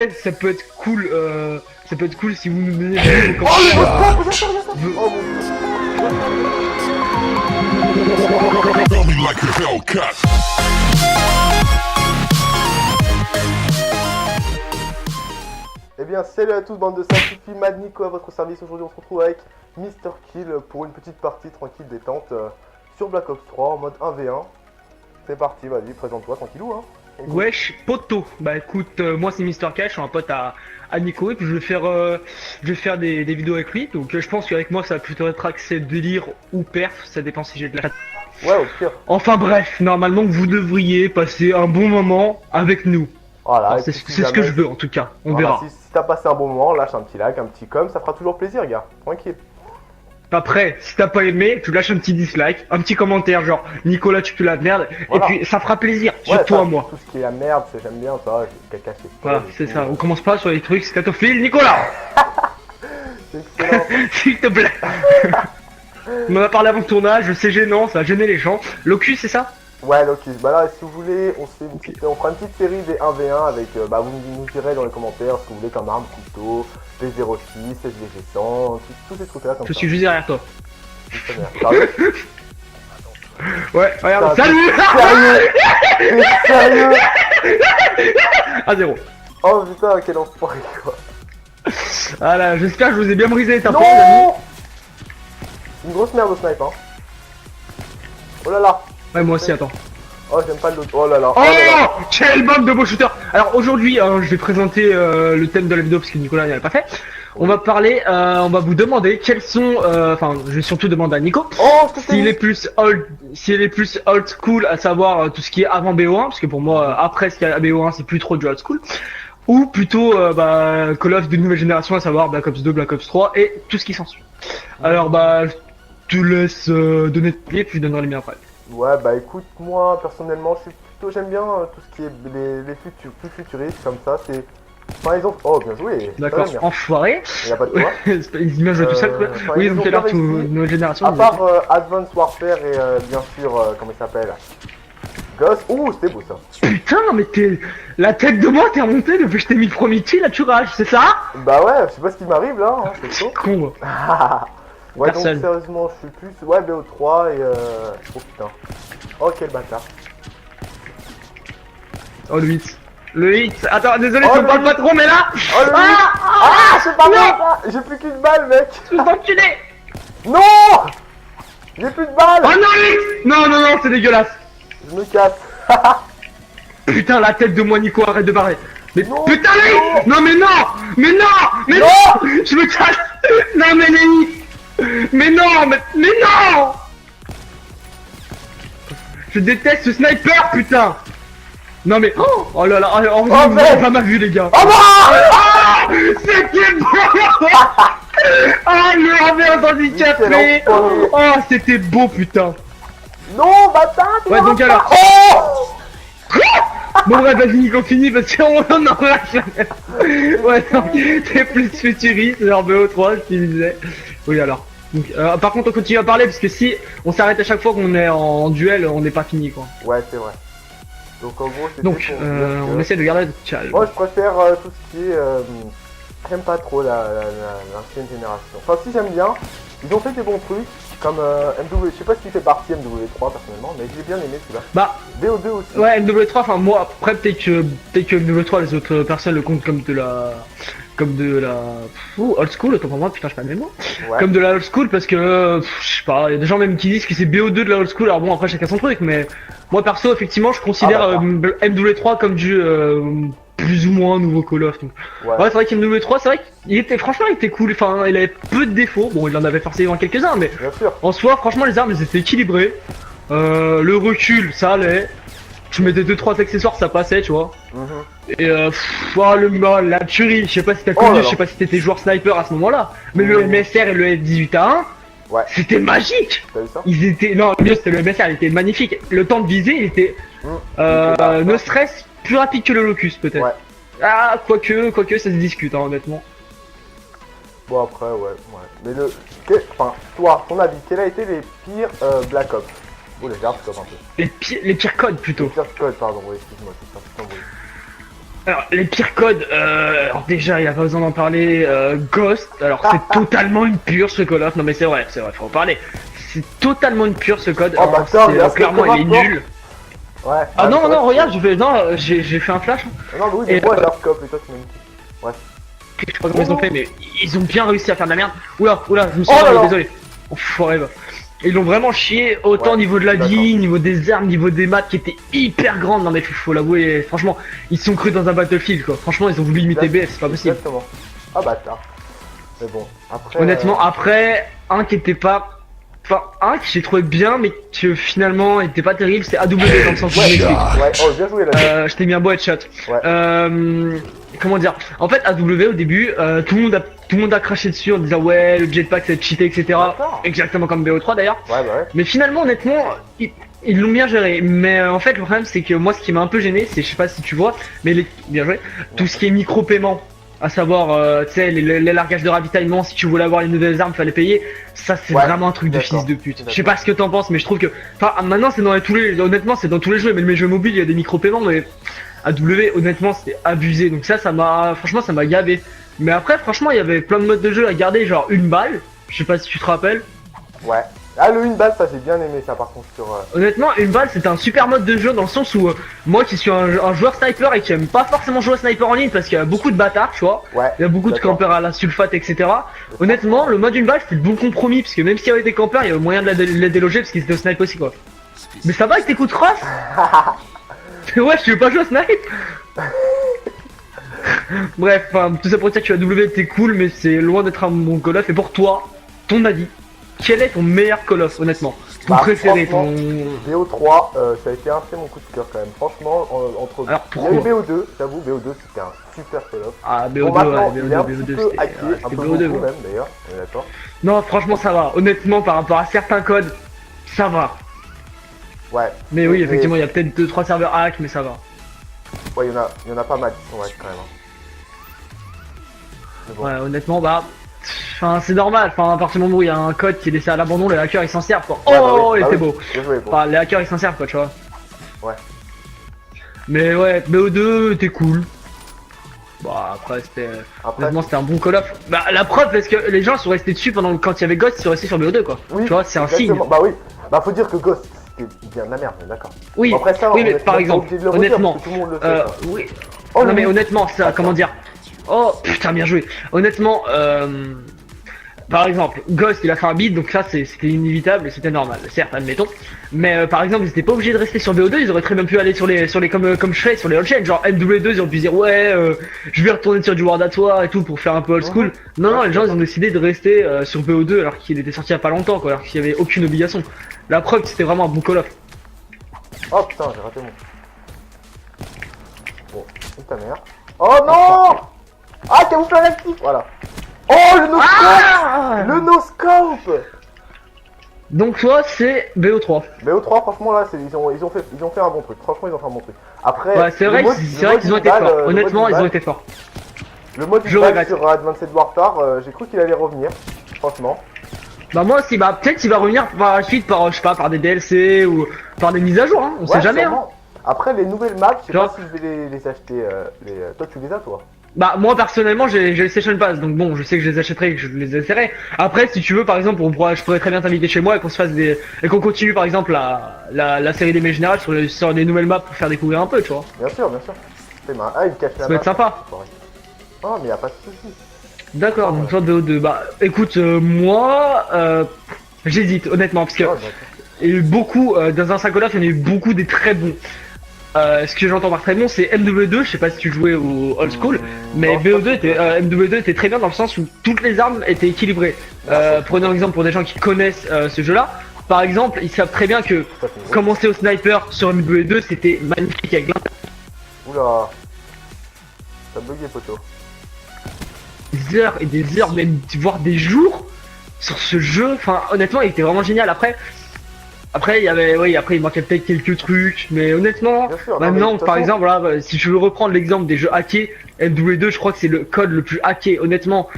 ça peut être cool si vous nous donnez vos commentaires. Eh bien, salut à tous, bande de simplifiés, Mad Nico à votre service. Aujourd'hui, on se retrouve avec Mr. Kill pour une petite partie tranquille détente sur Black Ops 3 en mode 1v1. C'est parti, vas-y, présente-toi tranquillou, hein. Wesh, poto. Bah écoute, moi c'est Mr. K, je suis un pote à Nico et puis je vais faire des vidéos avec lui. Donc je pense qu'avec moi ça va plutôt être axé délire ou perf, ça dépend si j'ai de la... Ouais, au pire. Enfin bref, normalement vous devriez passer un bon moment avec nous. Voilà, C'est ce que je veux en tout cas, on verra. Si t'as passé un bon moment, lâche un petit like, un petit com, ça fera toujours plaisir, gars. Tranquille. Après, si t'as pas aimé, tu lâches un petit dislike, un petit commentaire genre Nicolas tu pues la merde, voilà. Et puis ça fera plaisir, ouais, surtout à moi. Tout ce qui est la merde, j'aime bien ça, j'ai caca chez voilà, c'est ça, on commence pas sur les trucs scatophiles, Nicolas. C'est excellent. S'il te plaît. On en a parlé avant le tournage, c'est gênant, ça a gêné les gens. Locus, c'est ça? Ouais, Locus. Bah là, si vous voulez, on fera une petite série des 1v1 avec, vous nous direz dans les commentaires ce que vous voulez comme arme, couteau, P06, SVG100, tous ces trucs-là comme ça. Je suis juste derrière toi. Sérieux? Ouais, regarde, putain, salut. Sérieux? À 0. Oh putain, quel enfoiré quoi. Ah là, j'espère que je vous ai bien brisé les tapons, Non, les amis. une grosse merde au snipe, hein. Oh là là. Ouais, moi aussi, attends. Oh, j'aime pas le dos. Oh là là. Oh, quel bande de beaux shooters. Alors aujourd'hui, je vais présenter le thème de la vidéo parce que Nicolas n'y avait pas fait. On va parler, on va vous demander quels sont, enfin, je vais surtout demander à Nico s'il est plus old school, à savoir tout ce qui est avant BO1, parce que pour moi, après ce qu'il y a à BO1, c'est plus trop du old school, ou plutôt Call of de nouvelle génération, à savoir Black Ops 2, Black Ops 3 et tout ce qui s'ensuit. Alors je te laisse donner tes pieds, puis je donnerai les miens après. Ouais, bah écoute, moi personnellement, j'aime bien tout ce qui est les plus futuristes comme ça. C'est par exemple, oh bien joué. D'accord, enfoiré. Y a pas de quoi. Ils imaginent tout seul. Oui, ils ont fait leur nouvelle génération. À part Advanced Warfare et bien sûr, comment il s'appelle, Ghost. Ouh, c'était beau ça. Putain, mais la tête de moi t'es remontée depuis que je t'ai mis le premier kill à Turage, c'est ça? Bah ouais, je sais pas ce qui m'arrive là, hein, c'est chaud. Con moi. Ouais, donc sérieusement, je suis plus, ouais, BO3 et oh putain. Oh quel bâtard. Oh le 8. Le 8. Attends, désolé, je parle pas trop, mais là. Oh le 8. C'est pas moi. J'ai plus qu'une balle, mec. Je suis enculé. Non. J'ai plus de balles. Oh non, le 8. Non, c'est dégueulasse. Je me casse. Putain, la tête de moi, Nico, arrête de barrer. Mais non, putain, les... Non, mais non. Je me casse. Non, mais les... Mais non. Je déteste ce sniper, putain. Non mais oh là là, vous avez pas mal vu les gars. Oh non. C'était beau. Ah le renvers handicapé. Oh c'était beau putain. Non bâtard. Ouais donc alors. Bon bref vas-y Nico finit parce qu'on en aura jamais. Ouais non, t'es plus futuriste, genre BO3 je te disais. Oui alors. Donc, par contre on continue à parler parce que si on s'arrête à chaque fois qu'on est en duel, on n'est pas fini quoi. Ouais c'est vrai. Donc en gros c'est on essaie de garder le calme. Moi je préfère tout ce qui est... j'aime pas trop l'ancienne génération. Enfin si j'aime bien, ils ont fait des bons trucs comme MW, je sais pas si fait partie MW3 personnellement, mais j'ai bien aimé celui-là. Bah BO2 aussi. Ouais MW3, enfin moi après peut-être que MW3 les autres personnes le comptent comme de la old school, autant pour moi, putain, je pas de mémoire. Ouais. Comme de la old school parce que, je sais pas, il y a des gens même qui disent que c'est BO2 de la old school, alors bon, après chacun son truc, mais moi perso, effectivement, je considère MW3 comme du plus ou moins nouveau Call of. Donc. Ouais, c'est vrai qu'MW3, c'est vrai qu'il était, franchement, il était cool, enfin, il avait peu de défauts, bon, il en avait forcément quelques-uns, mais en soi, franchement, les armes, elles étaient équilibrées, le recul, ça allait. Tu mettais 2-3 accessoires, ça passait, tu vois. Et la tuerie, je sais pas si t'as connu, je sais pas si t'étais joueur sniper à ce moment-là, mais le MSR et le F18A1, c'était magique. T'as vu ça? Ils étaient, non, le mieux c'était le MSR, il était magnifique. Le temps de viser, il était, ne stress plus rapide que le Locus peut-être. Ouais. Ah, quoique, ça se discute, hein, honnêtement. Bon après, ouais. Mais enfin, toi, ton avis, quels a été les pires Black Ops? Oh les gars, stop un peu. Les pires codes plutôt. Les pires codes, pardon, oui, excuse-moi, c'est ça, Alors, les pires codes, alors déjà, il n'y a pas besoin d'en parler. Ghost, alors c'est totalement une purge ce Call of. Non, mais c'est vrai, faut en parler. C'est totalement une purge ce code. Oh, bah, attends, mais clairement, il est nul. Ouais. Ah non, non, regarde, j'ai fait un flash. Non, mais oui, mais moi j'ai un scope et toi tu m'as dit. Ouais. Je sais pas comment ils ont fait, mais ils ont bien réussi à faire de la merde. Oula, je me suis désolé. Oh, forever. Ils l'ont vraiment chié, autant au niveau de la vie, niveau des armes, niveau des maps qui étaient hyper grandes. Non mais faut l'avouer, franchement, ils se sont crus dans un Battlefield quoi. Franchement, ils ont voulu imiter BF, c'est pas possible. Exactement. Ah bâtard. Mais bon, après... Honnêtement, après, un qui était pas... Enfin, un que j'ai trouvé bien, mais que finalement était pas terrible, c'est AW dans le sens où je m'explique. Ouais, oh bien joué là. Je t'ai mis un beau headshot. Ouais. Comment dire? En fait, AW au début, tout le monde a craché dessus en disant ouais, le jetpack c'est cheaté, etc. Exactement comme BO3 d'ailleurs. Ouais, bah ouais. Mais finalement, honnêtement, ils l'ont bien géré. Mais en fait, le problème c'est que moi, ce qui m'a un peu gêné, c'est, je sais pas si tu vois, mais bien joué, tout ce qui est micro-paiement. À savoir, tu sais, les largages de ravitaillement, si tu voulais avoir les nouvelles armes, fallait payer. Ça, c'est vraiment un truc de fils de pute. Je sais pas ce que t'en penses, mais je trouve que... Enfin, maintenant, c'est dans tous les... Honnêtement, c'est dans tous les jeux, même les jeux mobiles, il y a des micro-paiements, mais... AW, honnêtement, c'était abusé. Donc ça m'a... Franchement, ça m'a gavé. Mais après, franchement, il y avait plein de modes de jeu à garder, genre une balle. Je sais pas si tu te rappelles. Ouais. Ah, le une balle, ça j'ai bien aimé ça par contre sur... Honnêtement, une balle c'était un super mode de jeu dans le sens où moi qui suis un joueur sniper et qui aime pas forcément jouer au sniper en ligne parce qu'il y a beaucoup de bâtards, tu vois. Ouais. Il y a beaucoup de campeurs à la sulfate, etc. Honnêtement, le mode une balle c'était le bon compromis parce que même s'il y avait des campeurs, il y avait moyen de les déloger parce qu'ils étaient au snipe aussi quoi. Mais ça va avec tes coups de crosse. Ouais, je veux pas jouer au snipe. Bref, tout ça pour dire que AW t'es cool, mais c'est loin d'être un bon Call of. Et pour toi, ton avis, quel est ton meilleur Call of, honnêtement? Ton préféré, ton... BO3, ça a été un peu mon coup de cœur quand même. Franchement, entre... Alors, il y a eu BO2, j'avoue, BO2 c'était un super Call of. Ah, BO2, bon, maintenant, ouais, il est un BO2, petit peu hacké, un peu beaucoup BO2, même d'ailleurs, on est d'accord. Non, franchement, ça va. Honnêtement, par rapport à certains codes, ça va. Ouais. Mais oui, effectivement, il y a peut-être 2-3 serveurs hack, mais ça va. Ouais, il y en a pas mal qui sont hack quand même. Bon. Ouais, honnêtement, bah... Enfin, c'est normal, enfin, à partir du moment où il y a un code qui est laissé à l'abandon, les hackers ils s'en servent quoi. Oh, bah oui, il était beau. Enfin, les hackers ils s'en servent quoi, tu vois. Ouais. Mais ouais, BO2 était cool. Bah après c'était... Honnêtement c'était un bon Call of. Bah la preuve parce que les gens sont restés dessus pendant quand il y avait Ghost, ils sont restés sur BO2 quoi. Oui, tu vois, c'est un signe. Bah oui. Bah faut dire que Ghost c'était bien de la merde, d'accord. Oui, après, ça, oui mais par exemple, honnêtement... oui. Oh, non mais honnêtement, ça, comment dire... Oh putain bien joué. Honnêtement, par exemple, Ghost il a fait un beat donc ça c'était inévitable et c'était normal, certes admettons. Mais par exemple ils étaient pas obligés de rester sur BO2, ils auraient très bien pu aller sur les comme je fais sur les old chains, genre MW2 ils ont pu dire ouais je vais retourner sur du World at War et tout pour faire un peu old school. Non les gens ils ont décidé de rester sur BO2 alors qu'il était sorti il y a pas longtemps quoi, alors qu'il y avait aucune obligation. La preuve c'était vraiment un bon Call of. Oh putain j'ai raté mon... Bon, c'est ta mère. Oh non. Ah camouflage actif. Voilà. Oh le no-scope. Le no-scope. Donc toi c'est BO3. BO3 franchement là ils ont fait un bon truc. Franchement ils ont fait un bon truc. Après ouais, c'est vrai qu'ils ont été forts. Honnêtement ils ont été forts. Le mode balle sur Advanced Warfare, j'ai cru qu'il allait revenir. Franchement. Bah moi aussi, bah peut-être qu'il va revenir par la suite par je sais pas par des DLC ou par des mises à jour, hein. On sait jamais hein. Après les nouvelles maps, je sais pas si je vais les acheter. Toi tu les as toi? Bah moi personnellement j'ai le Session Pass donc bon je sais que je les achèterai et que je les essaierai. Après si tu veux par exemple je pourrais très bien t'inviter chez moi et qu'on se fasse et qu'on continue par exemple la série des mails générales sur les nouvelles maps pour faire découvrir un peu tu vois. Bien sûr. Ah il cache la map. Ça peut être sympa. Oh mais y a pas de soucis. D'accord donc toi BO2 bah écoute moi j'hésite honnêtement parce que il y a eu beaucoup dans un Call of il y en a eu beaucoup des très bons. Ce que j'entends par très bon c'est MW2, je sais pas si tu jouais au old school, mais BO2 était, MW2 était très bien dans le sens où toutes les armes étaient équilibrées. Prenons un exemple pour des gens qui connaissent ce jeu là, par exemple ils savent très bien que commencer au sniper sur MW2 c'était magnifique avec Oula, t'as bugué poteau. Des heures et des heures, même voire des jours sur ce jeu, enfin honnêtement il était vraiment génial. Après il y avait, oui après il manquait peut-être quelques trucs, mais honnêtement, maintenant par exemple, voilà, si je veux reprendre l'exemple des jeux hackés, MW2 je crois que c'est le code le plus hacké, honnêtement,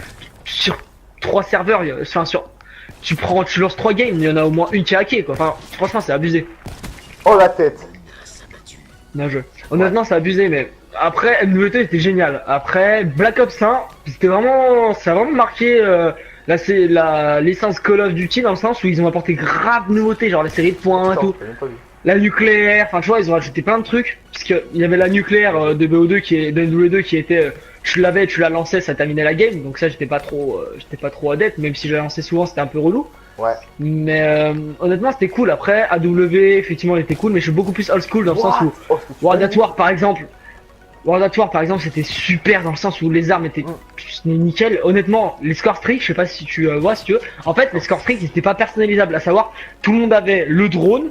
sur 3 serveurs, enfin tu lances 3 games, il y en a au moins une qui est hackée quoi, enfin franchement c'est abusé. Oh la tête. Bien joué. Honnêtement c'est abusé mais après MW2 était génial. Après Black Ops 1, ça a vraiment marqué là c'est la l'essence Call of Duty dans le sens où ils ont apporté grave de nouveautés, genre les séries de points et tout. J'ai même pas vu. La nucléaire, enfin tu vois, ils ont rajouté plein de trucs. Parce que il y avait la nucléaire de BO2 de MW2 qui était tu l'avais, tu la lançais, ça terminait la game. Donc ça j'étais pas trop adepte, même si je la lançais souvent, c'était un peu relou. Ouais. Mais honnêtement c'était cool. Après AW effectivement il était cool, mais je suis beaucoup plus old school dans le sens où World at War par exemple c'était super dans le sens où les armes étaient nickel. Honnêtement les score streaks, je sais pas si tu vois si tu veux. En fait les score streaks ils étaient pas personnalisables, à savoir tout le monde avait le drone.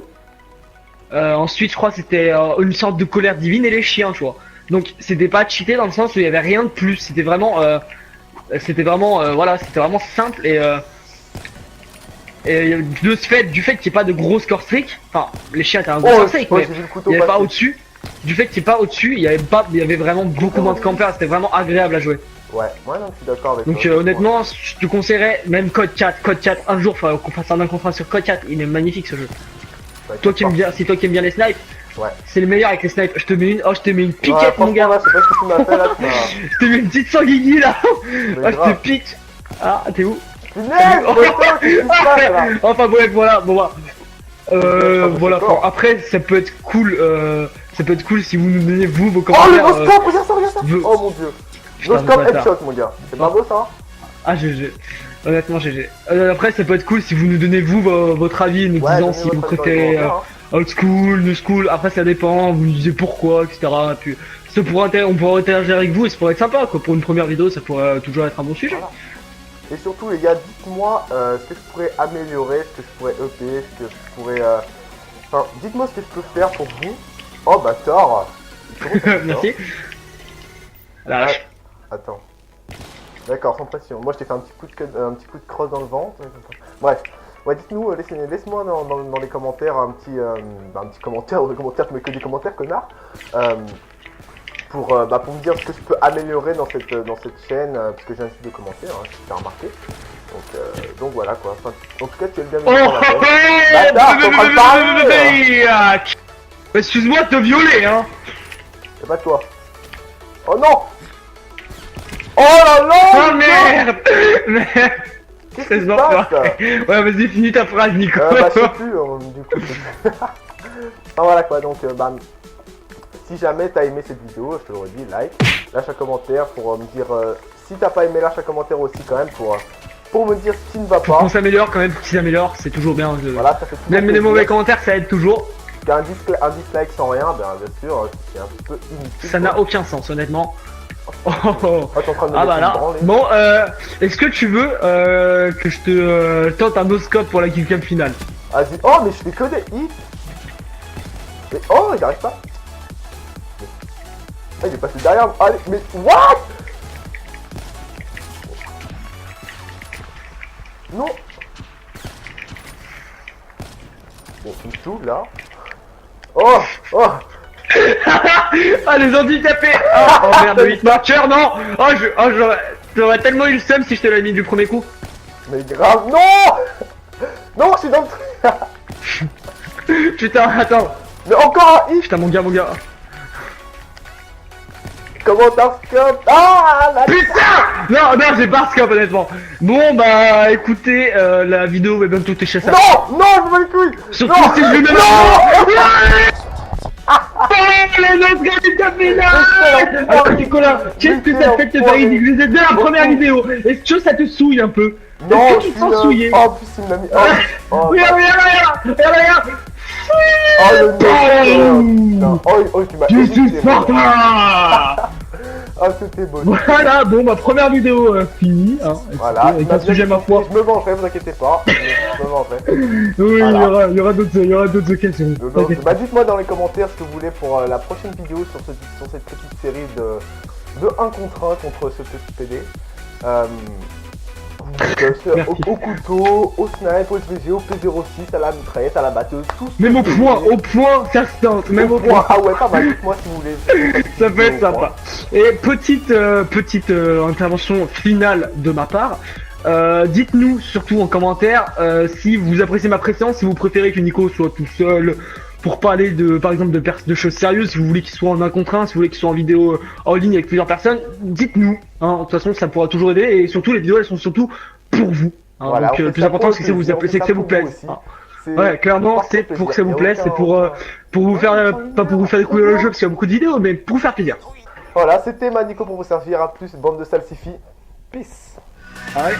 Ensuite je crois que c'était une sorte de colère divine et les chiens tu vois. Donc c'était pas cheaté dans le sens où il y avait rien de plus. C'était vraiment voilà, c'était vraiment simple et du fait qu'il n'y ait pas de gros score streak, enfin les chiens étaient un gros score streak, mais il n'y avait pas au-dessus. Du fait qu'il n'y ait pas au-dessus, il y avait vraiment beaucoup moins de campers, c'était vraiment agréable à jouer. Ouais, non, je suis d'accord avec toi. Donc honnêtement, je te conseillerais même Code 4, un jour, qu'on fasse un contrat sur Code 4, il est magnifique ce jeu. Ouais, toi qui aimes bien les snipes, ouais. C'est le meilleur avec les snipes. Je te mets une piquette mon gars. Là, je sais pas ce que tu m'as fait là. Je te mets une petite sanguigui là. Je te pique. Ah, t'es où? Enfin bref, voilà, bon bah. Voilà, après ça peut être cool si vous nous donnez vous vos commentaires. Oh le no-scope, regarde ça. Oh mon dieu. No-scope headshot mon gars, c'est pas beau ça? Ah GG, honnêtement GG. Après ça peut être cool si vous nous donnez vous votre avis, nous disant si vous préférez old school, new school, après ça dépend, vous nous disiez pourquoi, etc. Et puis on pourra interagir avec vous et ça pourrait être sympa quoi, pour une première vidéo ça pourrait toujours être un bon sujet. Voilà. Et surtout les gars, dites-moi ce que je pourrais améliorer, ce que je pourrais EP, ce que je pourrais... Enfin, dites-moi ce que je peux faire pour vous. Oh bah Thor. Merci. Lâche. Attends. D'accord, sans pression. Moi je t'ai fait un petit coup de crosse dans le ventre. Bref. Ouais, dites-nous, laisse-moi dans les commentaires un petit commentaire, tu mets que des commentaires, connard. Pour me dire ce que je peux améliorer dans cette chaîne, parce que j'ai un site de commentaires, hein, je t'ai remarqué. Donc voilà quoi. Enfin, en tout cas, tu es le bienvenu dans la tête. Excuse-moi de te violer, hein. C'est pas toi. Oh non. Oh là là. Oh merde. Merde. Qu'est-ce qui se passe? Ouais, vas-y, finis ta phrase, Nico. Je sais plus, du coup. Enfin voilà quoi, donc si jamais t'as aimé cette vidéo, je te le redis, like, lâche un commentaire pour me dire si t'as pas aimé, lâche un commentaire aussi quand même pour me dire ce qui ne va pas. On s'améliore quand même, pour qu'il s'améliore, c'est toujours bien. Voilà, ça fait même les mauvais commentaires, ça aide toujours. Un dislike sans rien, bien sûr, c'est un petit peu inutile. Ça n'a aucun sens, honnêtement. Oh, t'es en train de me bah là. Bon, est-ce que tu veux que je te tente un no-scope pour la killcam finale? Vas-y. Oh, mais je fais que des hits. Mais oh, il arrive pas. Ah, il est passé derrière. Allez, mais what? Non. Bon, une tout là. Oh. Ah les handicapés. Oh merde, 8 marqueurs, non. J'aurais tellement eu le seum si je te l'avais mis du premier coup. Mais grave, non. Non, je suis dans le... Putain, attends. Mais encore un hit. Putain, mon gars. Comment t'as scope? Ah la... Putain. Non, j'ai pas scope honnêtement. Bon bah écoutez, la vidéo va bientôt toucher ça. Non, je m'en bats les couilles. Surtout si je lui donne les autres gars du café là. Alors Nicolas, qu'est-ce que ça fait de te faire ridiculiser dès la première vidéo? Est-ce que ça te souille un peu? Non, je suis souillé. Oh, en plus il m'a mis... Regarde. Oh le non. Oh, tu m'as... Je suis Sparta. Ah, c'était beau. Voilà, bon, ma première vidéo finie. Hein, voilà, avec un sujet ma foi. Je me vengerai, vous inquiétez pas. Je me vengerai. Oui, voilà. il y aura d'autres occasions. Bah, dites-moi dans les commentaires ce que vous voulez pour la prochaine vidéo sur cette petite série de 1 contre 1 contre ce petit PD. Au couteau, au snipe, au SVG, au P06, à la mitraillette, à la batteuse, tout ce même au point, ça se tente, même au point. Ah ouais, pas mal, dites-moi si vous voulez. Ça peut être sympa. Et petite intervention finale de ma part. Dites-nous surtout en commentaire si vous appréciez ma présence, si vous préférez que Nico soit tout seul, pour parler de, par exemple, de choses sérieuses, si vous voulez qu'ils soient en 1 contre 1, si vous voulez qu'ils soient en vidéo en ligne avec plusieurs personnes, dites-nous. Hein. De toute façon, ça pourra toujours aider. Et surtout, les vidéos, elles sont surtout pour vous. Hein. Voilà, donc, le plus important, c'est que ça vous plaise. Ouais, clairement, c'est pour que ça vous plaise, c'est pour vous faire, pas pour vous faire découvrir le jeu, parce qu'il y a beaucoup de vidéos, mais pour vous faire plaisir. Voilà, c'était Manico pour vous servir. À plus, bande de salsifis. Peace. Ouais.